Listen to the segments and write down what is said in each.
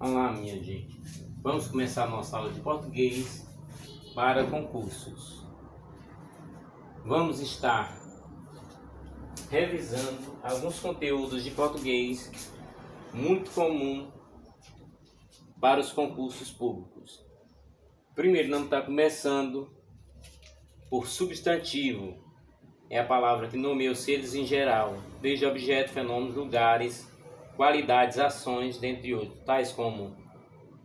Olá, minha gente. Vamos começar a nossa aula de português para concursos. Vamos estar revisando alguns conteúdos de português muito comum para os concursos públicos. Primeiro, nós está começando por substantivo. É a palavra que nomeia os seres em geral, desde objetos, fenômenos, lugares, qualidades, ações, dentre outros, tais como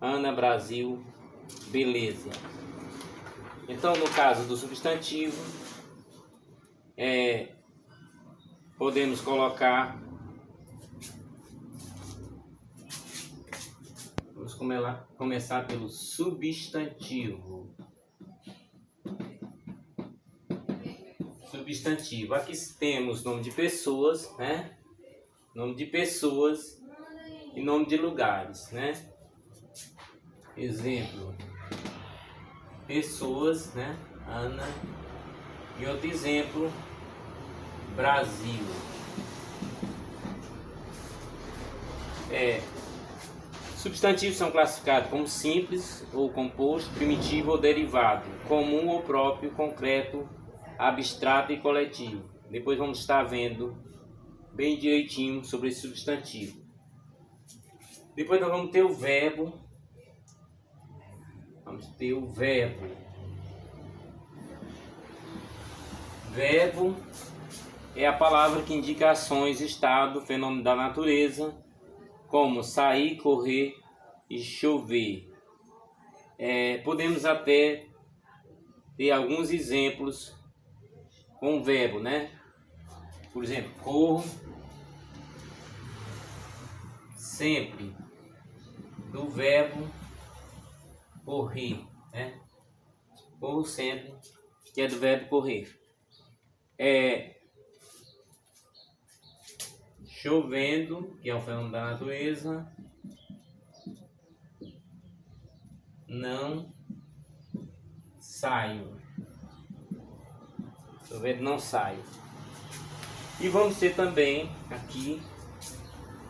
Ana, Brasil, beleza. Então, no caso do substantivo, podemos colocar, vamos começar pelo substantivo. Substantivo, aqui temos nome de pessoas, né? Nome de pessoas e nome de lugares, né? Exemplo, pessoas, né? Ana. E outro exemplo, Brasil. Substantivos são classificados como simples ou composto, primitivo ou derivado, comum ou próprio, concreto, abstrato e coletivo. Depois vamos estar vendo bem direitinho sobre esse substantivo. Depois nós vamos ter o verbo. Verbo é a palavra que indica ações, estado, fenômeno da natureza, como sair, correr e chover. Podemos até ter alguns exemplos com o verbo, né? Por exemplo, corro sempre, do verbo correr, né? Corro sempre, que é do verbo correr. Chovendo, que é um fenômeno da natureza, não saio. Chovendo, não saio. E vamos ter também aqui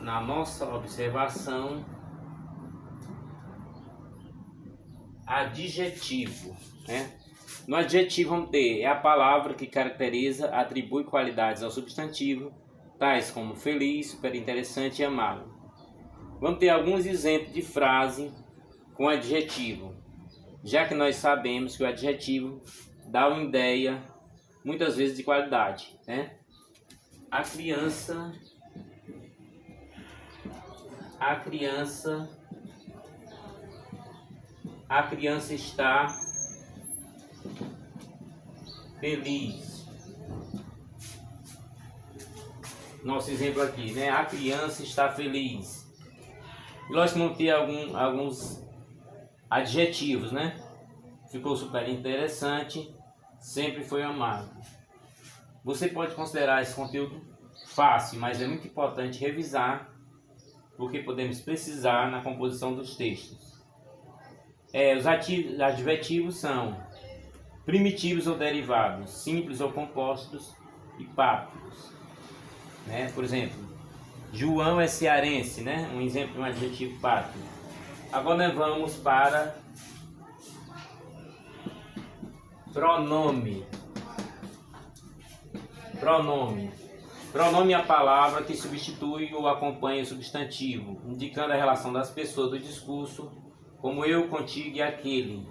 na nossa observação adjetivo, né? No adjetivo vamos ter a palavra que caracteriza, atribui qualidades ao substantivo, tais como feliz, super interessante e amável. Vamos ter alguns exemplos de frase com adjetivo, já que nós sabemos que o adjetivo dá uma ideia muitas vezes de qualidade, né? A criança está feliz. Nosso exemplo aqui, né? A criança está feliz. E nós vamos ter alguns adjetivos, né? Ficou super interessante, sempre foi amável. Você pode considerar esse conteúdo fácil, mas é muito importante revisar, porque podemos precisar na composição dos textos. Os adjetivos são primitivos ou derivados, simples ou compostos e páprios, né? Por exemplo, João é cearense, né? Um exemplo de um adjetivo pátrio. Agora nós vamos para pronome. Pronome é a palavra que substitui ou acompanha o substantivo, indicando a relação das pessoas do discurso, como eu, contigo e aquele.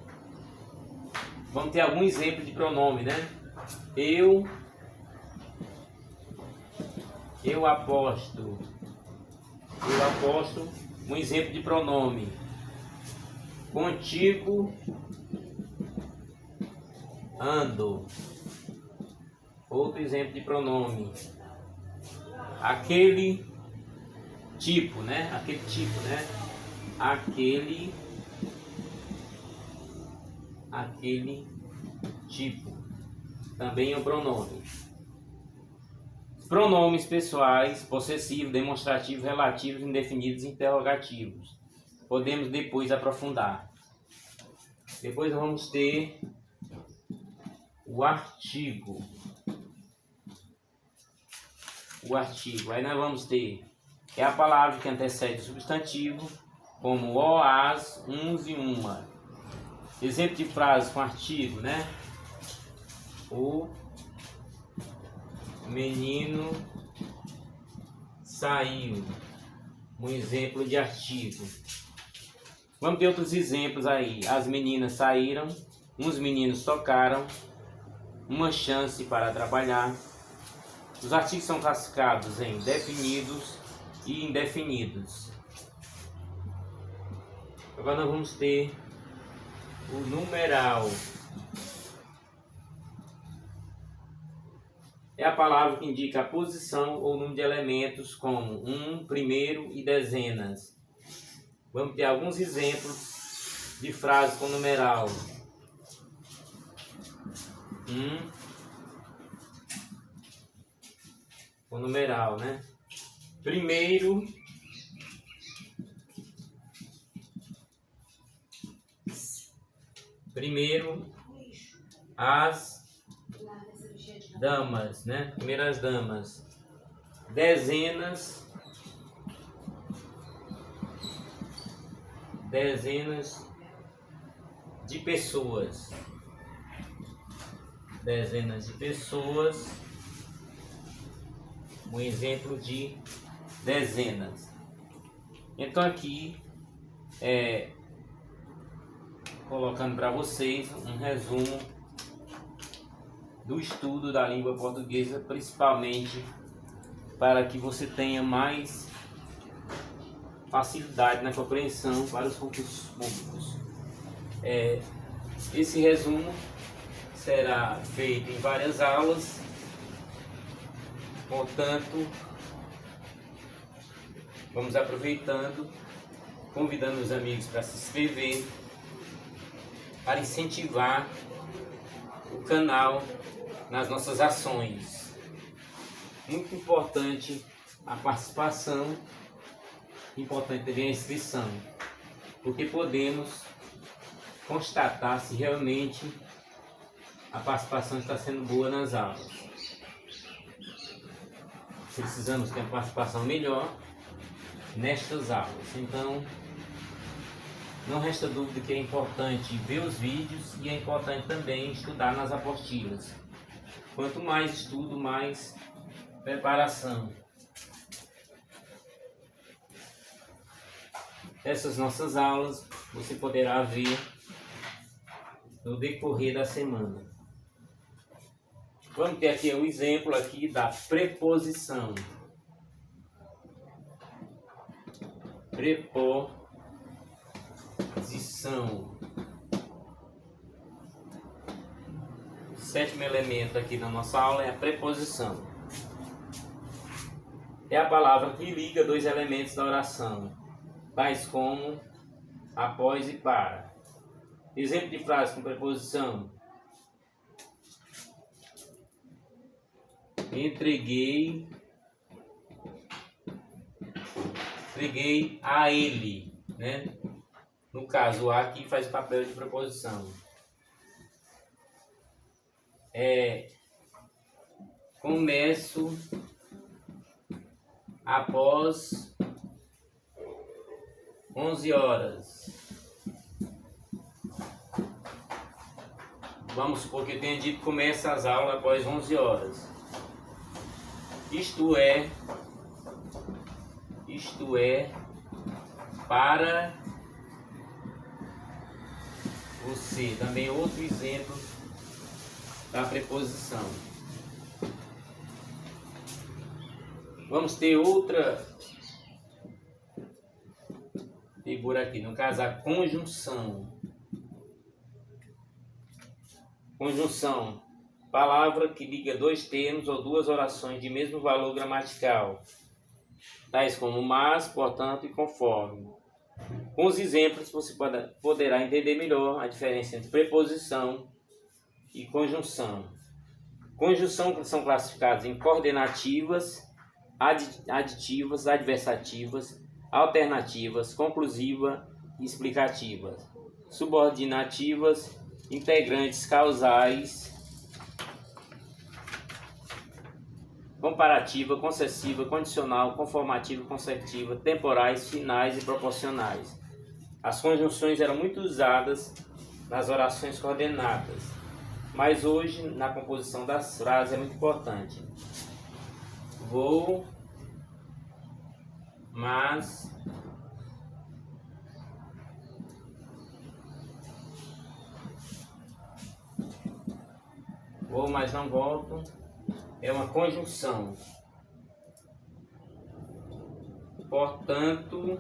Vamos ter algum exemplo de pronome, né? Eu aposto. Um exemplo de pronome. Contigo ando. Outro exemplo de pronome. Aquele tipo, né? Aquele tipo. Também é um pronome. Pronomes pessoais, possessivos, demonstrativos, relativos, indefinidos, interrogativos. Podemos depois aprofundar. Depois vamos ter o artigo. Aí nós vamos ter a palavra que antecede o substantivo, como ó, as, uns e uma. Exemplo de frase com artigo, né? O menino saiu. Um exemplo de artigo. Vamos ter outros exemplos aí. As meninas saíram, uns meninos tocaram, uma chance para trabalhar. Os artigos são classificados em definidos e indefinidos. Agora nós vamos ter o numeral. É a palavra que indica a posição ou número de elementos, como um, primeiro e dezenas. Vamos ter alguns exemplos de frases com numeral. Com numeral, né? Primeiro, as damas, né? Primeiras damas. Dezenas de pessoas. Dezenas de pessoas. Um exemplo de dezenas. Então aqui colocando para vocês um resumo do estudo da língua portuguesa, principalmente para que você tenha mais facilidade na compreensão para os concursos públicos. Esse resumo será feito em várias aulas, portanto, vamos aproveitando, convidando os amigos para se inscrever, para incentivar o canal nas nossas ações. Muito importante a participação, importante também a inscrição, porque podemos constatar se realmente a participação está sendo boa nas aulas. Precisamos ter uma participação melhor nestas aulas. Então, não resta dúvida que é importante ver os vídeos e é importante também estudar nas apostilas. Quanto mais estudo, mais preparação. Essas nossas aulas você poderá ver no decorrer da semana. Vamos ter aqui um exemplo aqui da preposição. Preposição. O sétimo elemento aqui na nossa aula é a preposição. É a palavra que liga dois elementos da oração, tais como após e para. Exemplo de frase com preposição: entreguei a ele, né? No caso, o a aqui faz o papel de preposição. Começo após 11 horas. Vamos supor que eu tenha dito que começa as aulas após 11 horas. Isto é para você. Também outro exemplo da preposição. Vamos ter outra figura aqui, no caso a conjunção. Conjunção, palavra que liga dois termos ou duas orações de mesmo valor gramatical, tais como mas, portanto e conforme. Com os exemplos você poderá entender melhor a diferença entre preposição e conjunção. Conjunção são classificadas em coordenativas, aditivas, adversativas, alternativas, conclusiva e explicativas, subordinativas, integrantes causais, comparativa, concessiva, condicional, conformativa, consecutiva, temporais, finais e proporcionais. as conjunções eram muito usadas nas orações coordenadas, mas hoje na composição das frases é muito importante. Vou, mas, vou, mas não volto, é uma conjunção. Portanto,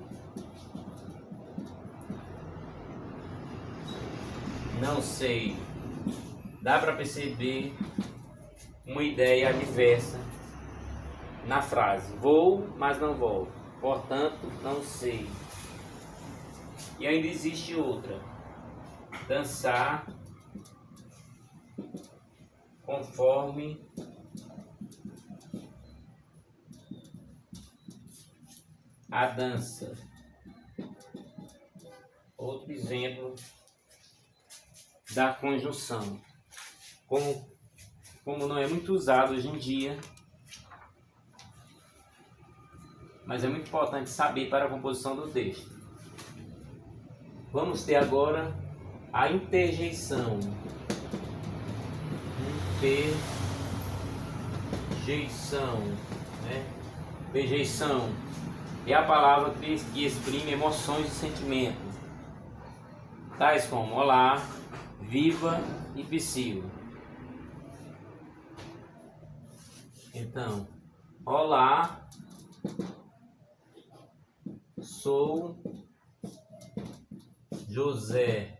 não sei. Dá para perceber uma ideia adversa na frase. Vou, mas não volto. Portanto, não sei. E ainda existe outra. Dançar conforme a dança. Outro exemplo da conjunção. Como não é muito usado hoje em dia, mas é muito importante saber para a composição do texto. Vamos ter agora a interjeição. Interjeição, né? Interjeição é a palavra que exprime emoções e sentimentos, tais como olá, viva e psiu. Então, olá, sou José.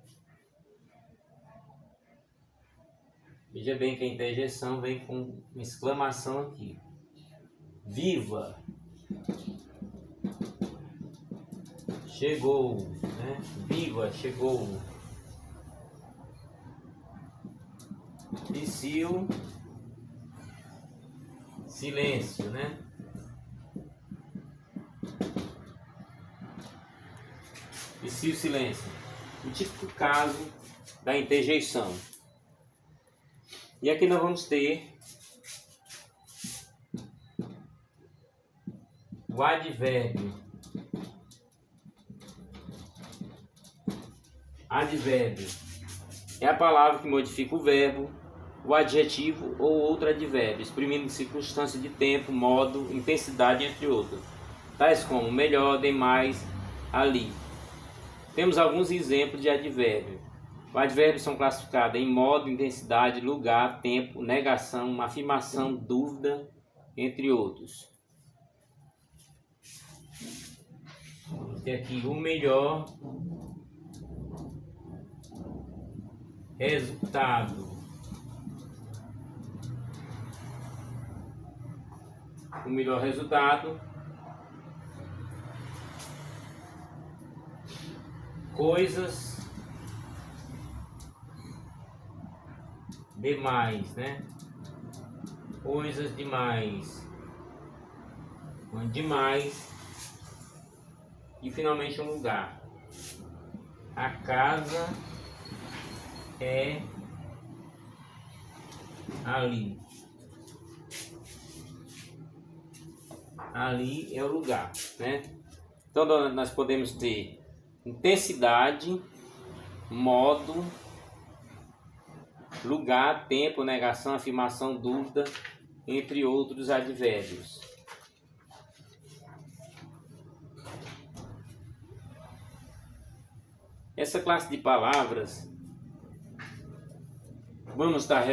Veja bem que a interjeição vem com uma exclamação aqui. Viva! Chegou, né? Viva, chegou. Psiu, silêncio, né? Psiu, silêncio. O típico caso da interjeição. E aqui nós vamos ter o advérbio. Advérbio é a palavra que modifica o verbo, o adjetivo ou outro advérbio, exprimindo circunstância de tempo, modo, intensidade, entre outros, tais como melhor, demais, ali. Temos alguns exemplos de advérbio. Os advérbios são classificados em modo, intensidade, lugar, tempo, negação, afirmação, dúvida, entre outros. Vamos ter aqui o melhor resultado. O melhor resultado. Coisas demais, né? Coisas demais. Demais. E finalmente um lugar. A casa é ali. Ali é o lugar, né? Então nós podemos ter intensidade, modo, lugar, tempo, negação, afirmação, dúvida, entre outros advérbios. Essa classe de palavras, vamos estar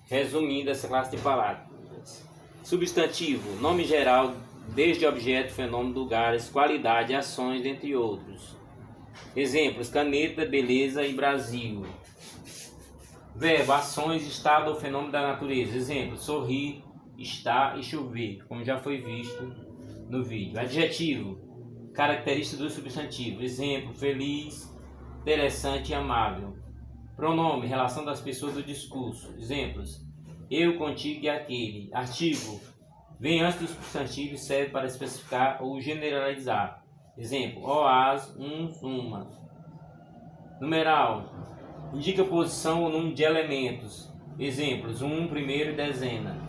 resumindo essa classe de palavras. Substantivo, nome geral, desde objeto, fenômeno, lugares, qualidade, ações, entre outros. Exemplos: caneta, beleza e Brasil. Verbo, ações, estado ou fenômeno da natureza. Exemplo: sorrir, estar e chover, como já foi visto no vídeo. Adjetivo, característica do substantivo. Exemplo: feliz, interessante e amável. Pronome, relação das pessoas do discurso. Exemplos: eu, contigo e aquele. Artigo, vem antes do substantivo e serve para especificar ou generalizar. Exemplo: as, uns, uma. Numeral, indica posição ou número de elementos. Exemplos: primeiro e dezenas.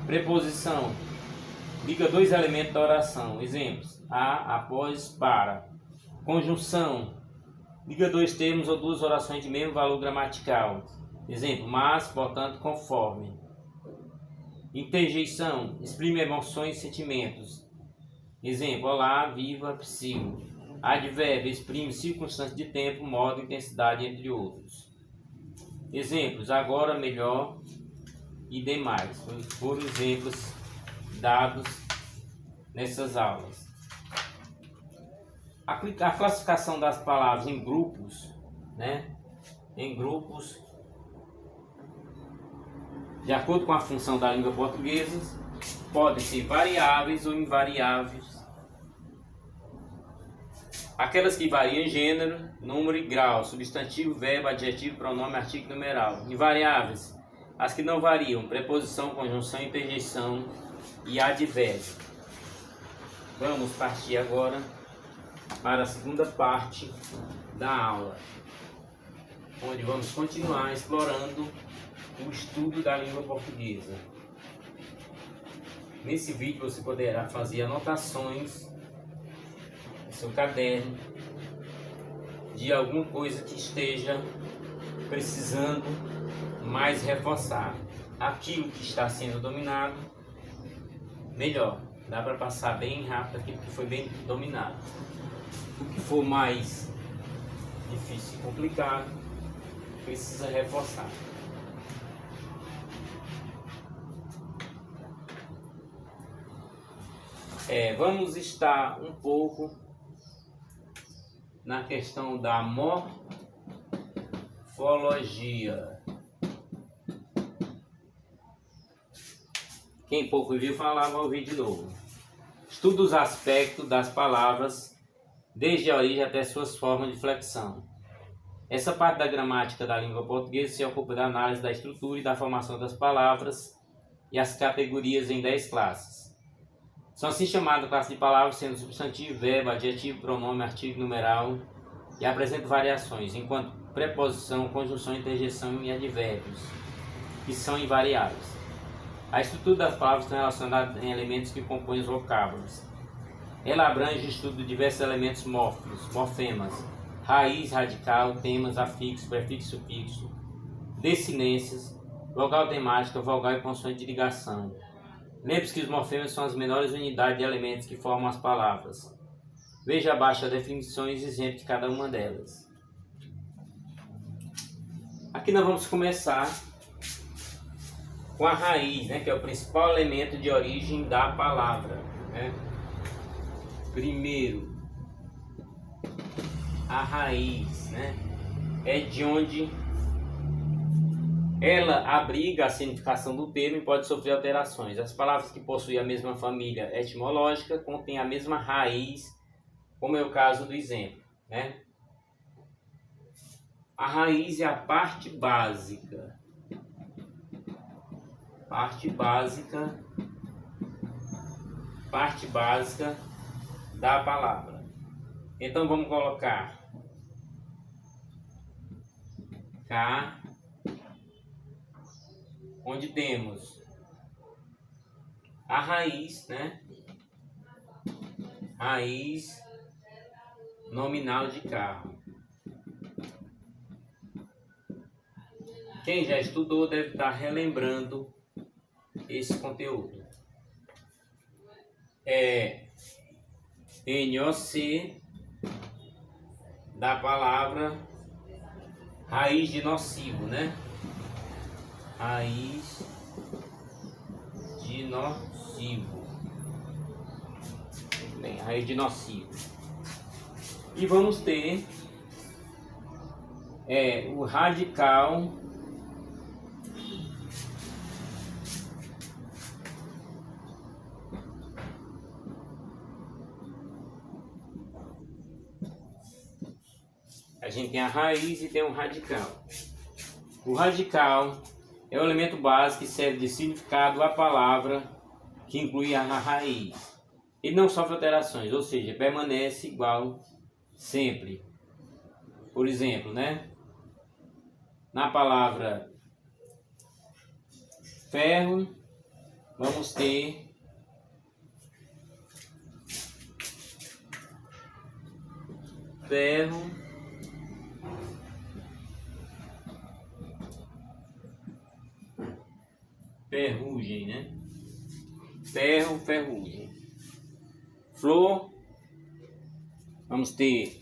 Preposição, indica dois elementos da oração. Exemplos: a, após, para. Conjunção. Liga dois termos ou duas orações de mesmo valor gramatical. Exemplo, mas, portanto, conforme. Interjeição. Exprime emoções e sentimentos. Exemplo, olá, viva, psiu. Advérbio. Exprime circunstância de tempo, modo, intensidade, entre outros. Exemplos, agora, melhor e demais. Foram exemplos dados nessas aulas. A classificação das palavras em grupos, né? Em grupos, de acordo com a função da língua portuguesa, podem ser variáveis ou invariáveis. Aquelas que variam em gênero, número e grau, substantivo, verbo, adjetivo, pronome, artigo e numeral. Invariáveis, as que não variam, preposição, conjunção, interjeição e advérbio. Vamos partir agora para a segunda parte da aula, onde vamos continuar explorando o estudo da língua portuguesa. Nesse vídeo você poderá fazer anotações no seu caderno de alguma coisa que esteja precisando mais reforçar. Aquilo que está sendo dominado, melhor, dá para passar bem rápido aquilo que foi bem dominado. O que for mais difícil e complicado, precisa reforçar. Vamos estar um pouco na questão da morfologia. Quem pouco viu falar, vai ouvir de novo. Estuda os aspectos das palavras desde a origem até suas formas de flexão. Essa parte da gramática da língua portuguesa se ocupa da análise da estrutura e da formação das palavras e as categorias em 10 classes. São assim chamadas classes de palavras, sendo substantivo, verbo, adjetivo, pronome, artigo, numeral, e apresentam variações, enquanto preposição, conjunção, interjeição e advérbios, que são invariáveis. A estrutura das palavras está relacionada em elementos que compõem os vocábulos. Ela abrange o estudo de diversos elementos mórficos, morfemas, raiz, radical, temas, afixo, prefixo, sufixo, desinências, vogal temática, vogal e consoante de ligação. Lembre-se que os morfemas são as menores unidades de elementos que formam as palavras. Veja abaixo as definições e exemplos de cada uma delas. Aqui nós vamos começar com a raiz, né, que é o principal elemento de origem da palavra, né? Primeiro, a raiz, né, é de onde ela abriga a significação do termo e pode sofrer alterações. As palavras que possuem a mesma família etimológica contêm a mesma raiz, como é o caso do exemplo, né? A raiz é a parte básica. Parte básica da palavra. Então vamos colocar cá, onde temos a raiz, né? Raiz nominal de carro. Quem já estudou deve estar relembrando esse conteúdo. É NOC da palavra raiz de nocivo, né? Raiz de nocivo. Bem, raiz de nocivo. E vamos ter o radical a gente tem a raiz e tem o radical. O radical é o elemento básico que serve de significado à palavra que inclui a raiz. Ele não sofre alterações, ou seja, permanece igual sempre. Por exemplo, né? Na palavra ferro, vamos ter ferro, ferrugem, né? Ferro, ferrugem. Flor, vamos ter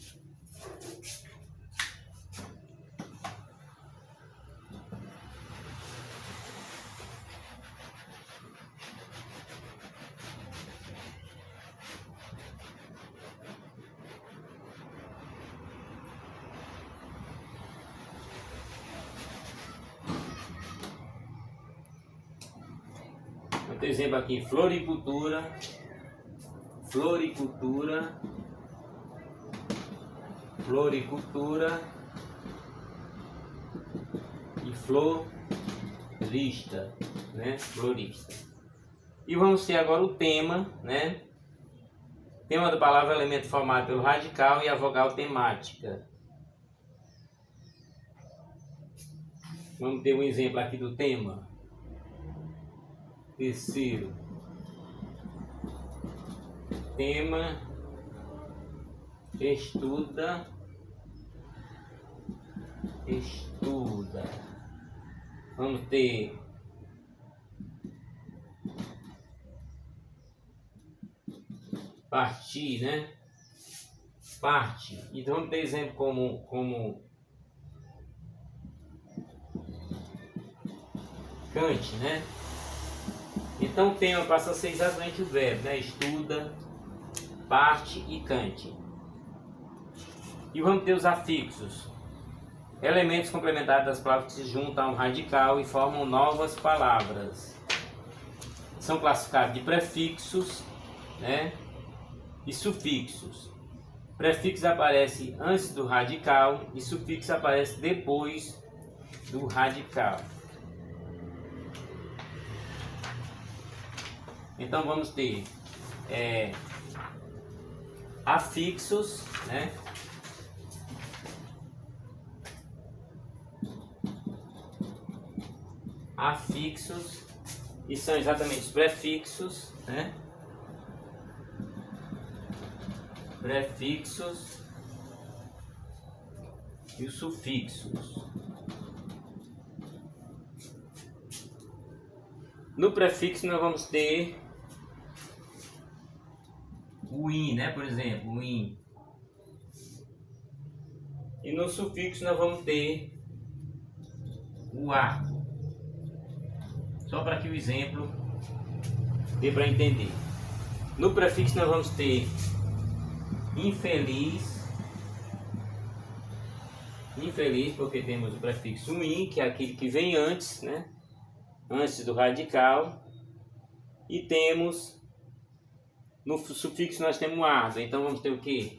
outro exemplo aqui, floricultura, floricultura, floricultura e florista, né? Florista. E vamos ter agora o tema, né? Tema da palavra elemento formado pelo radical e a vogal temática. Vamos ter um exemplo aqui do tema. Terceiro. Tema estuda. Vamos ter partir, né? Parte. Então vamos ter exemplo como cante, né? Então o tema passa a ser exatamente o verbo, né? Estuda, parte e cante. E vamos ter os afixos. Elementos complementares das palavras que se juntam a um radical e formam novas palavras. São classificados de prefixos, né? E sufixos. Prefixo aparece antes do radical e sufixo aparece depois do radical. Então vamos ter afixos, né? Afixos, e são exatamente os prefixos, né? Prefixos e os sufixos. No prefixo nós vamos ter o in, né? Por exemplo, o in. E no sufixo nós vamos ter o a. Só para que o exemplo dê para entender. No prefixo nós vamos ter infeliz. Infeliz porque temos o prefixo in, que é aquele que vem antes, né? Antes do radical. E temos no sufixo nós temos ardo. Então vamos ter o que?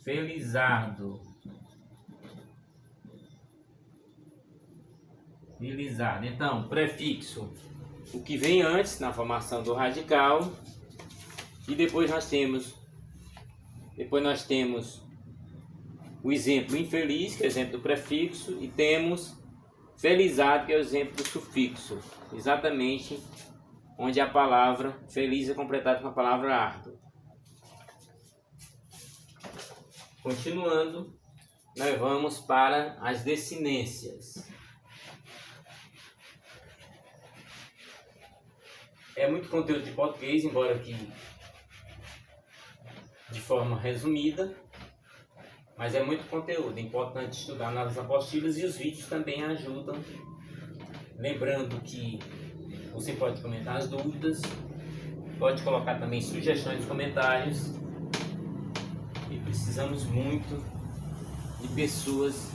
Felizardo. Felizardo. Então, prefixo, o que vem antes na formação do radical. E depois nós temos o exemplo infeliz, que é o exemplo do prefixo, e temos felizardo, que é o exemplo do sufixo. Exatamente onde a palavra feliz é completada com a palavra árduo. Continuando, nós vamos para as desinências. É muito conteúdo de português, embora que de forma resumida, mas é muito conteúdo, é importante estudar nas apostilas e os vídeos também ajudam. Lembrando que você pode comentar as dúvidas, pode colocar também sugestões nos comentários. E precisamos muito de pessoas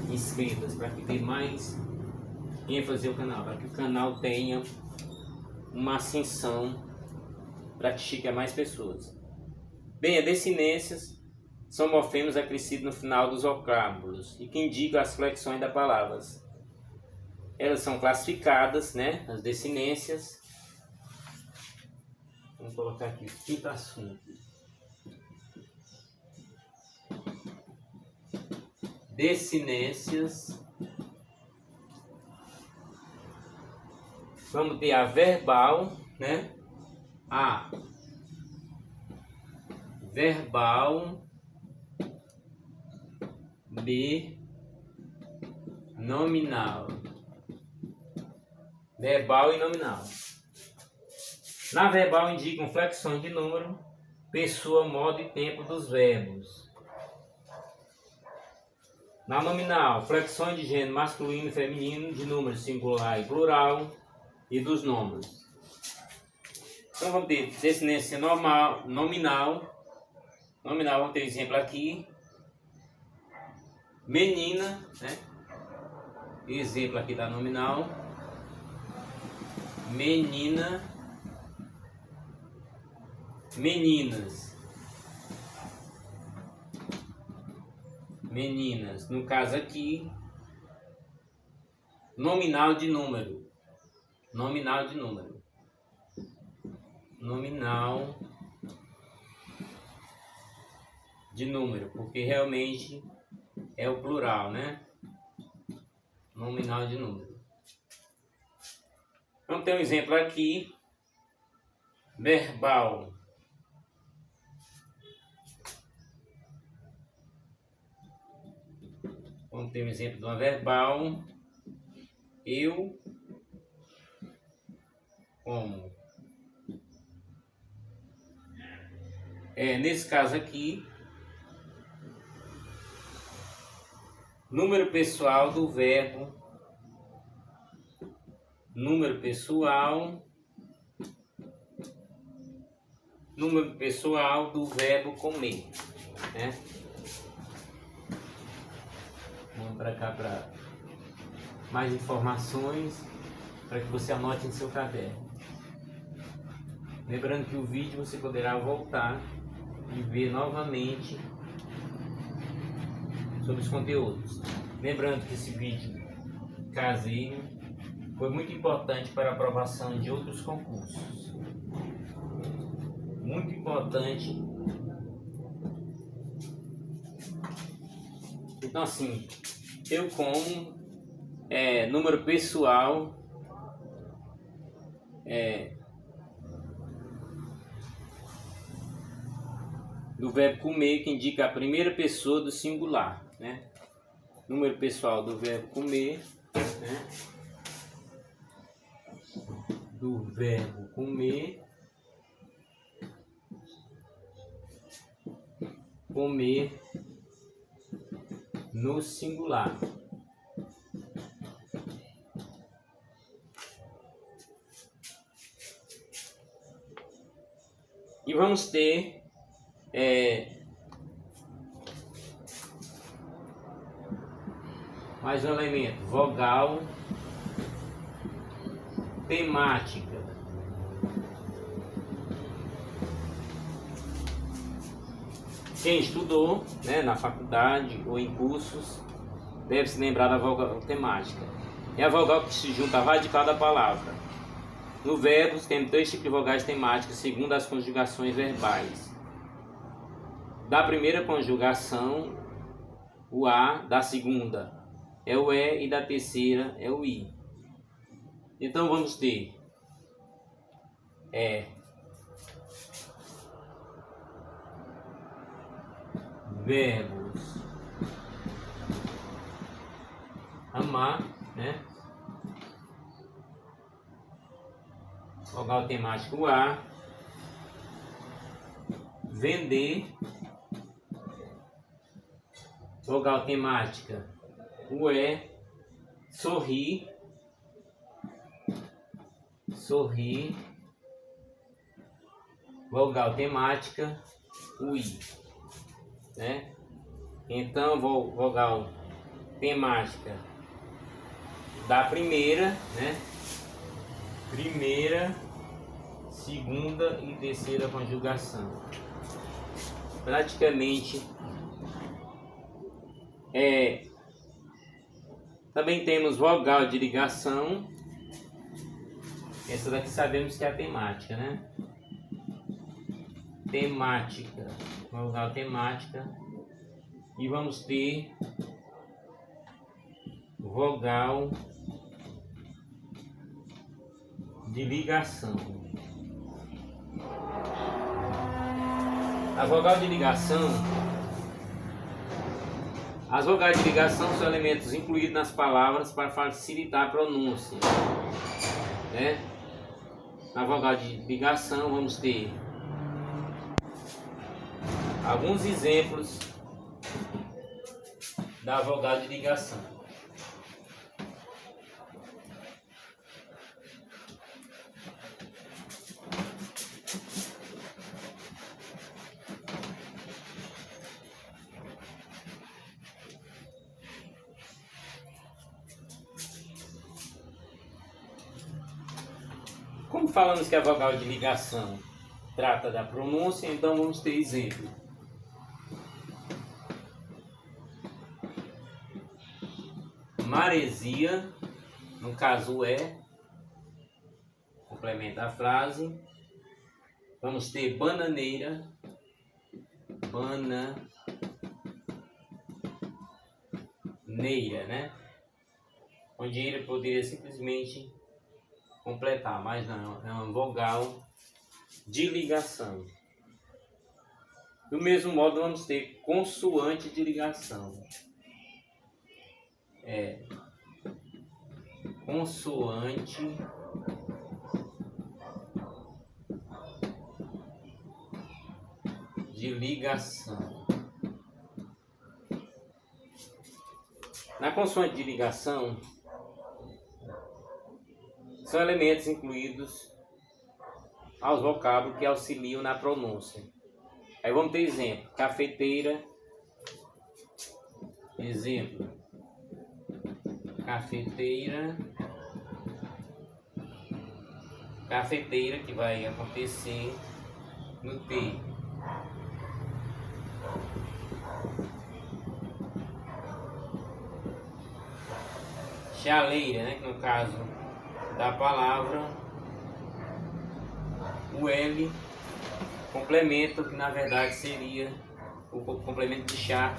inscritas para que dê mais ênfase ao canal, para que o canal tenha uma ascensão, para que chegue a mais pessoas. Bem, as desinências são morfemas acrescidos no final dos vocábulos e que indicam as flexões das palavras. Elas são classificadas, né? As desinências. Vamos colocar aqui o quinto assunto. Desinências. Vamos ter a verbal, né? A verbal, de nominal. Verbal e nominal. Na verbal indicam flexões de número, pessoa, modo e tempo dos verbos. Na nominal, flexões de gênero masculino e feminino, de número singular e plural e dos nomes. Então vamos ter descendência normal, nominal. Nominal, vamos ter exemplo aqui. Menina, né? Exemplo aqui da nominal. Menina. Meninas. Meninas. No caso aqui, nominal de número. Nominal de número. Nominal de número, porque realmente é o plural, né? Nominal de número. Vamos ter um exemplo aqui. Verbal. Vamos ter um exemplo de uma verbal. Eu como. Nesse caso aqui, número pessoal do verbo. Número pessoal do verbo comer, né? Vamos para cá para mais informações, para que você anote em seu caderno. Lembrando que o vídeo você poderá voltar e ver novamente sobre os conteúdos. Lembrando que esse vídeo caseiro foi muito importante para a aprovação de outros concursos. Muito importante. Então assim, eu como número pessoal do verbo comer, que indica a primeira pessoa do singular, né? Número pessoal do verbo comer, né? Do verbo comer. Comer no singular. E vamos ter mais um elemento, vogal temática. Quem estudou, né, na faculdade ou em cursos deve se lembrar da vogal temática. É a vogal que se junta à radical da palavra. No verbo temos 3 tipos de vogais temáticas segundo as conjugações verbais. Da primeira conjugação, o A, da segunda é o E e da terceira é o I. Então vamos ter verbos amar, né? Vogal temático A. Vender. Vogal temática o E. Sorrir. Sorrir. Vogal temática o I, né? Então vogal temática da primeira, né? Primeira, segunda e terceira conjugação. Praticamente também temos vogal de ligação. Essa daqui sabemos que é a temática, né? Temática, vogal temática. E vamos ter vogal de ligação. A vogal de ligação As vogais de ligação são elementos incluídos nas palavras para facilitar a pronúncia, né? Na vogal de ligação vamos ter alguns exemplos da vogal de ligação. Como falamos que a vogal de ligação trata da pronúncia, então vamos ter exemplo. Maresia, no caso é, complementa a frase. Vamos ter bananeira, bananeira, né? Onde ele poderia simplesmente completar, mas não, é uma vogal de ligação. Do mesmo modo, vamos ter consoante de ligação. Consoante de ligação. Na consoante de ligação, são elementos incluídos aos vocábulos que auxiliam na pronúncia. Aí vamos ter exemplo: cafeteira, exemplo, cafeteira, cafeteira, que vai acontecer no T. Chaleira, né, que no caso da palavra, o L complemento, que na verdade seria o complemento de chá,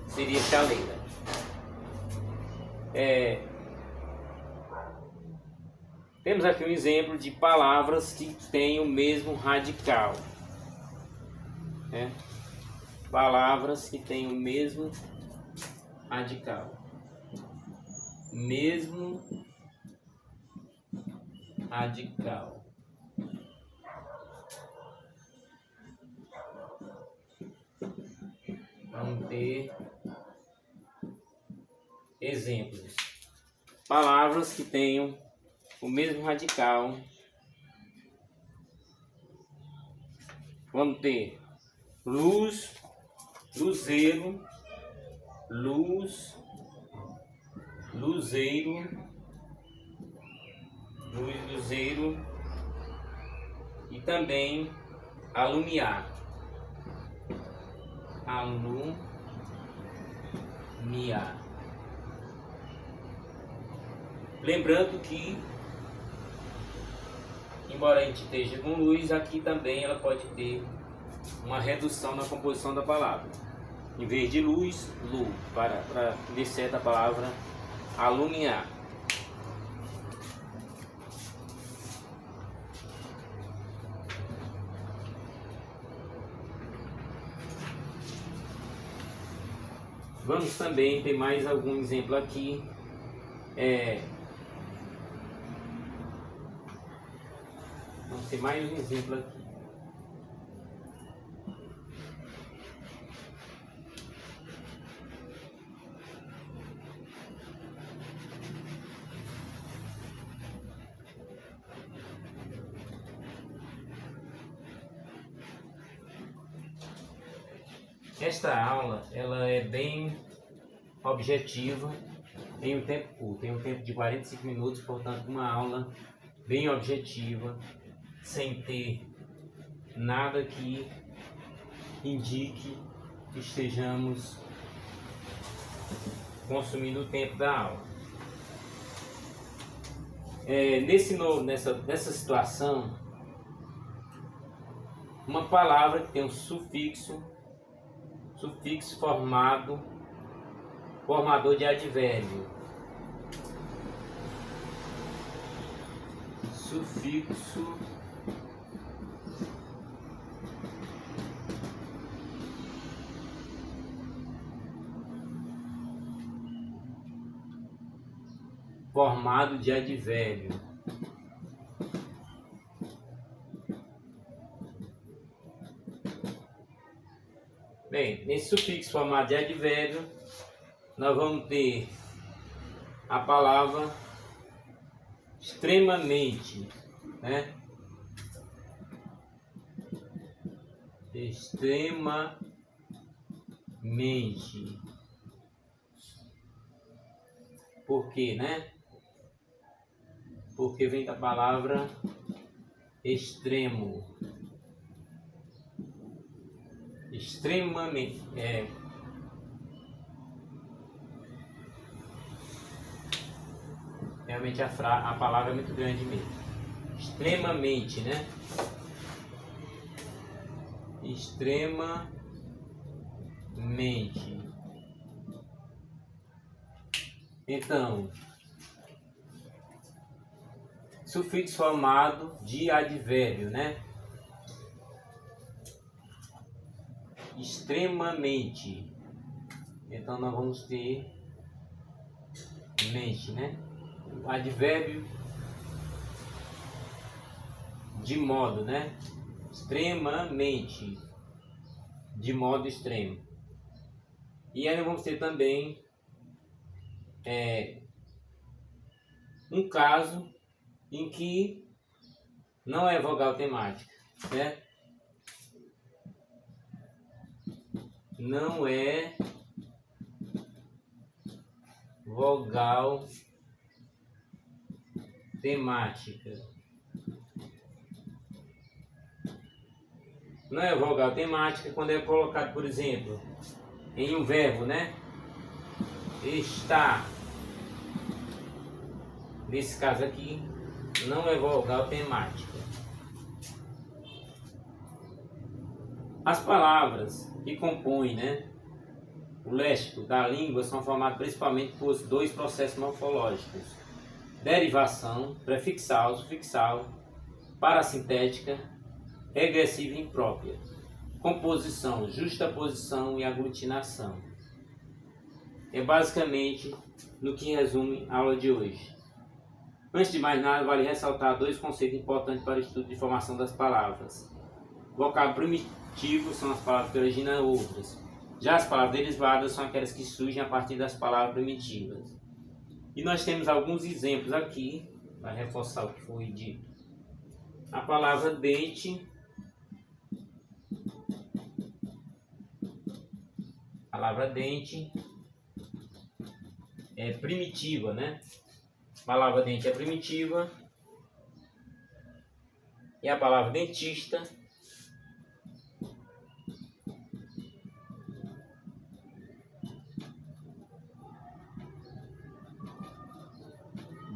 seria chaleira. Temos aqui um exemplo de palavras que têm o mesmo radical, né? Palavras que têm o mesmo radical, mesmo radical. Vamos ter exemplos. Palavras que tenham o mesmo radical. Vamos ter luz, luzeiro, luz, luzeiro, luz, luzeiro, e também alumiar, alumiar. Lembrando que, embora a gente esteja com luz, aqui também ela pode ter uma redução na composição da palavra. Em vez de luz, lu, para descer da palavra alumiar. Vamos também ter mais algum exemplo aqui. Vamos ter mais um exemplo aqui. Esta aula ela é bem objetiva, tem um tempo curto, tem um tempo de 45 minutos, portanto uma aula bem objetiva, sem ter nada que indique que estejamos consumindo o tempo da aula. Nessa situação, uma palavra que tem um sufixo formador de advérbio. Sufixo formado de advérbio. Bem, nesse sufixo formado de advérbio, nós vamos ter a palavra extremamente, né? Extremamente. Por quê, né? Porque vem da palavra extremo. Extremamente. Realmente a palavra é muito grande mesmo. Extremamente, né? Extremamente. Então, sufixo formado de advérbio, né? Extremamente. Então nós vamos ter mente, né? O advérbio de modo, né? Extremamente. De modo extremo. E aí nós vamos ter também um caso em que não é vogal temática, né? Não é vogal temática. Não é vogal temática quando é colocado, por exemplo, em um verbo, né? Está. Nesse caso aqui, não é vogal temática. As palavras que compõem, né, o léxico da língua são formadas principalmente por dois processos morfológicos: derivação, prefixal, sufixal, parassintética, regressiva e imprópria, composição, justaposição e aglutinação. É basicamente no que resume a aula de hoje. Antes de mais nada, vale ressaltar dois conceitos importantes para o estudo de formação das palavras. Vocábulo primitivo são as palavras que originam outras. Já as palavras derivadas são aquelas que surgem a partir das palavras primitivas. E nós temos alguns exemplos aqui, para reforçar o que foi dito. A palavra dente. A palavra dente é primitiva, né? A palavra dente é primitiva. E a palavra dentista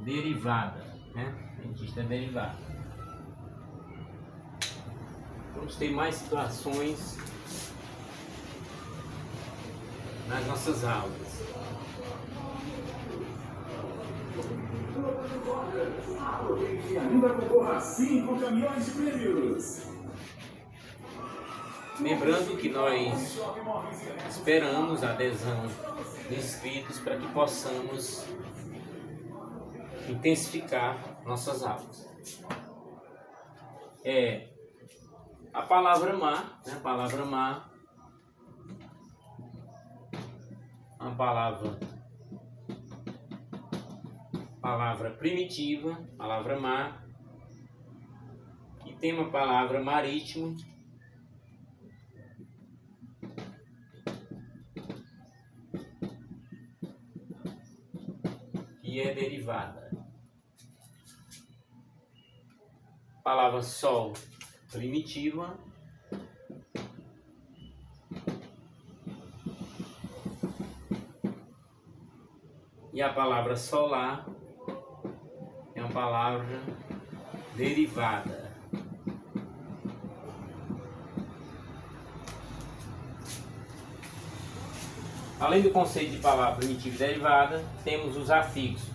derivada, né? Dentista derivada. Vamos ter mais situações nas nossas aulas. E ainda concorra a 5 caminhões de prêmios. Lembrando que nós esperamos a adesão de inscritos para que possamos intensificar nossas aulas. A palavra mar, né? A palavra mar, uma palavra primitiva, palavra mar, e tem uma palavra marítimo, que é derivada. Palavra sol, primitiva. E a palavra solar é uma palavra derivada. Além do conceito de palavra primitiva e derivada, temos os afixos.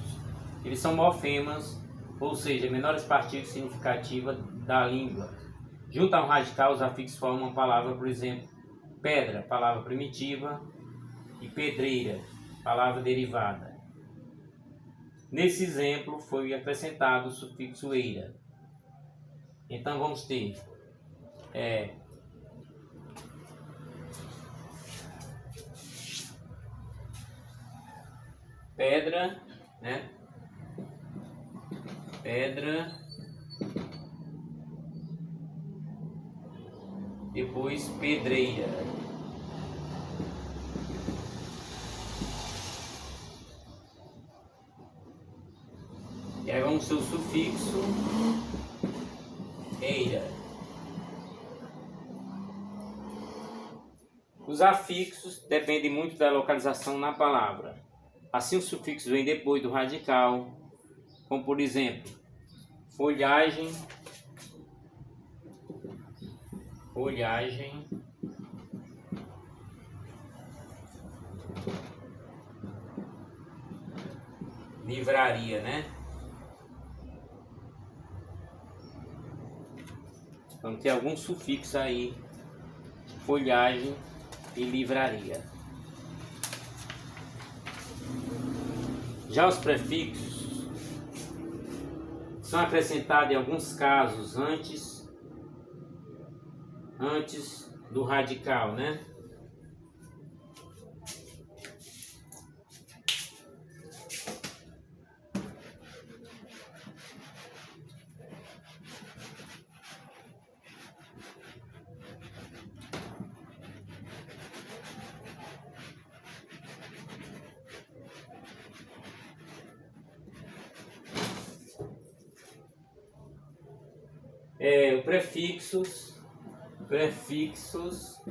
Eles são morfemas, ou seja, menores partículas significativas da língua. Junto a um radical, os afixos formam uma palavra, por exemplo, pedra, palavra primitiva, e pedreira, palavra derivada. Nesse exemplo foi acrescentado o sufixo eira. Então vamos ter pedra, né? Pedra, depois pedreira. E aí vamos ter o sufixo eira. Os afixos dependem muito da localização na palavra. Assim, o sufixo vem depois do radical, como por exemplo, folhagem, folhagem, livraria, né? Então tem alguns sufixos aí, folhagem e livraria. Já os prefixos são acrescentados em alguns casos antes do radical, né? Prefixos